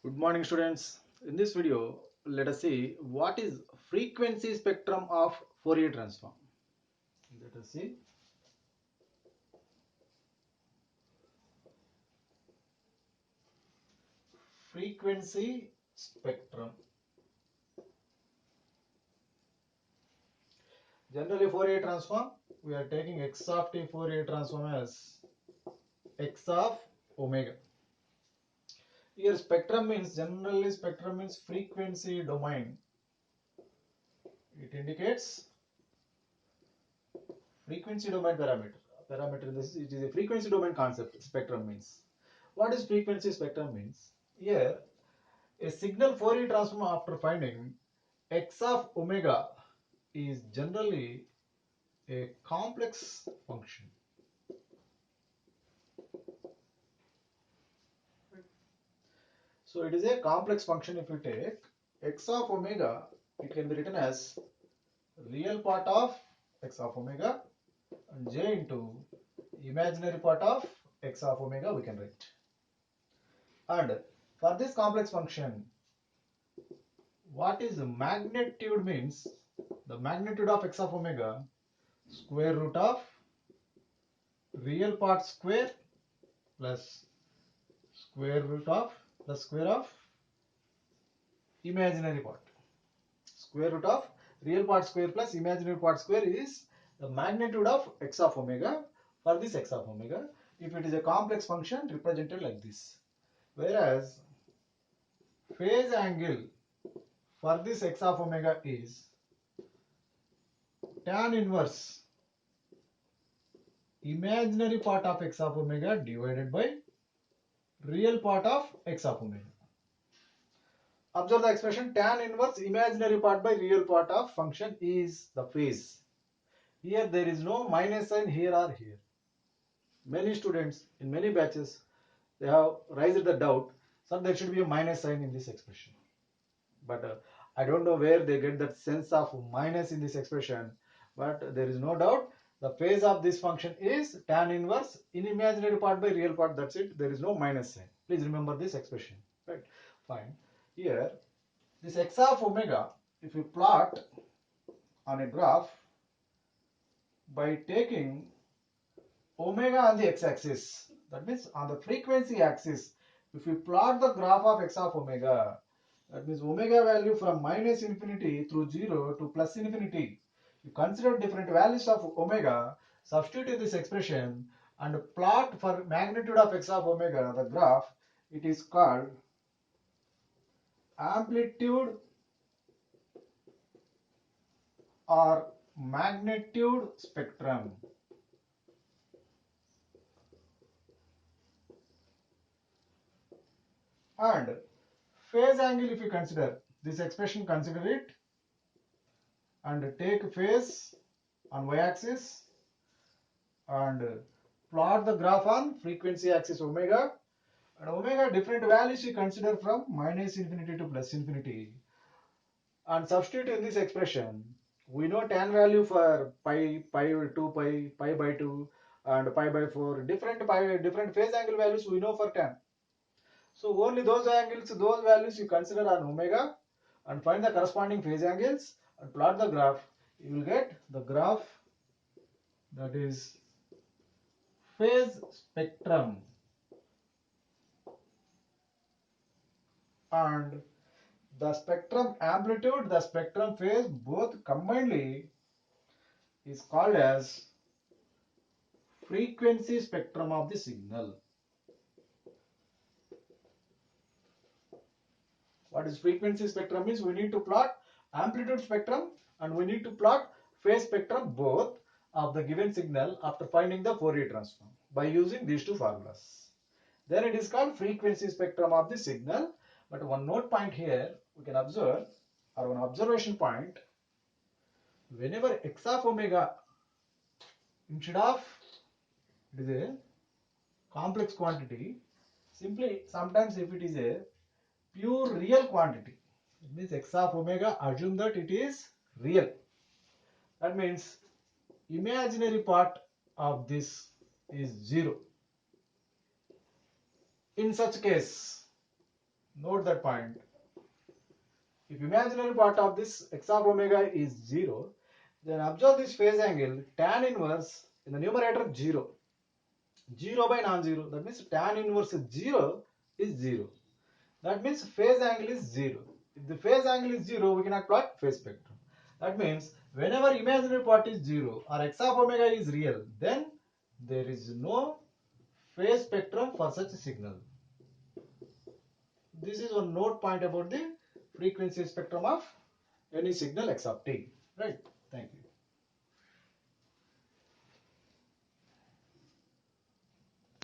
Good morning, students. In this video, let us see what is frequency spectrum of Fourier transform. Let us see. Frequency spectrum. Generally, Fourier transform, we are taking x of t Fourier transform as x of omega. Here, spectrum means frequency domain. It indicates frequency domain parameter. Parameter in this, it is a frequency domain concept. Spectrum means. What is frequency spectrum means? Here, a signal Fourier transform after finding x of omega is generally a complex function. So it is a complex function. If you take x of omega, it can be written as real part of x of omega and j into imaginary part of x of omega we can write. And for this complex function, what is the magnitude means? The magnitude of x of omega square root of real part square plus square root of plus square of imaginary part. Square root of real part square plus imaginary part square is the magnitude of x of omega for this x of omega if it is a complex function represented like this. Whereas phase angle for this x of omega is tan inverse imaginary part of x of omega divided by real part of x of omega. Observe the expression tan inverse imaginary part by real part of function is the phase. Here there is no minus sign here or here. Many students in many batches they have raised the doubt that there should be a minus sign in this expression. But I don't know where they get that sense of minus in this expression. But there is no doubt the phase of this function is tan inverse in imaginary part by real part. That's it. There is no minus sign. Please remember this expression. Right? Fine. Here this x of omega, if you plot on a graph by taking omega on the x-axis, that means on the frequency axis, if you plot the graph of x of omega, that means omega value from minus infinity through 0 to plus infinity, you consider different values of omega, substitute in this expression and plot for magnitude of x of omega, the graph, it is called amplitude or magnitude spectrum. And phase angle, if you consider this expression, consider it and take phase on y-axis and plot the graph on frequency axis omega, and omega different values you consider from minus infinity to plus infinity and substitute in this expression. We know tan value for pi 2 pi by 2 and pi by 4, different phase angle values we know for tan. So only those angles, those values you consider on omega and find the corresponding phase angles and plot the graph. You will get the graph that is phase spectrum, and the spectrum amplitude, the spectrum phase both combinedly is called as frequency spectrum of the signal. What is frequency spectrum means? We need to plot amplitude spectrum and we need to plot phase spectrum both of the given signal after finding the Fourier transform by using these two formulas. Then it is called frequency spectrum of the signal. But one note point here we can observe, or one observation point, whenever x of omega, instead of it is a complex quantity, simply sometimes if it is a pure real quantity, it means x of omega, assume that it is real. That means imaginary part of this is 0. In such case, Note that point. If imaginary part of this x of omega is 0, then observe this phase angle tan inverse in the numerator 0. 0 by non-zero. That means tan inverse 0 is 0. That means phase angle is 0. If the phase angle is 0, we cannot plot phase spectrum. That means whenever imaginary part is 0 or x of omega is real, then there is no phase spectrum for such a signal. This is one note point about the frequency spectrum of any signal x of t. Right.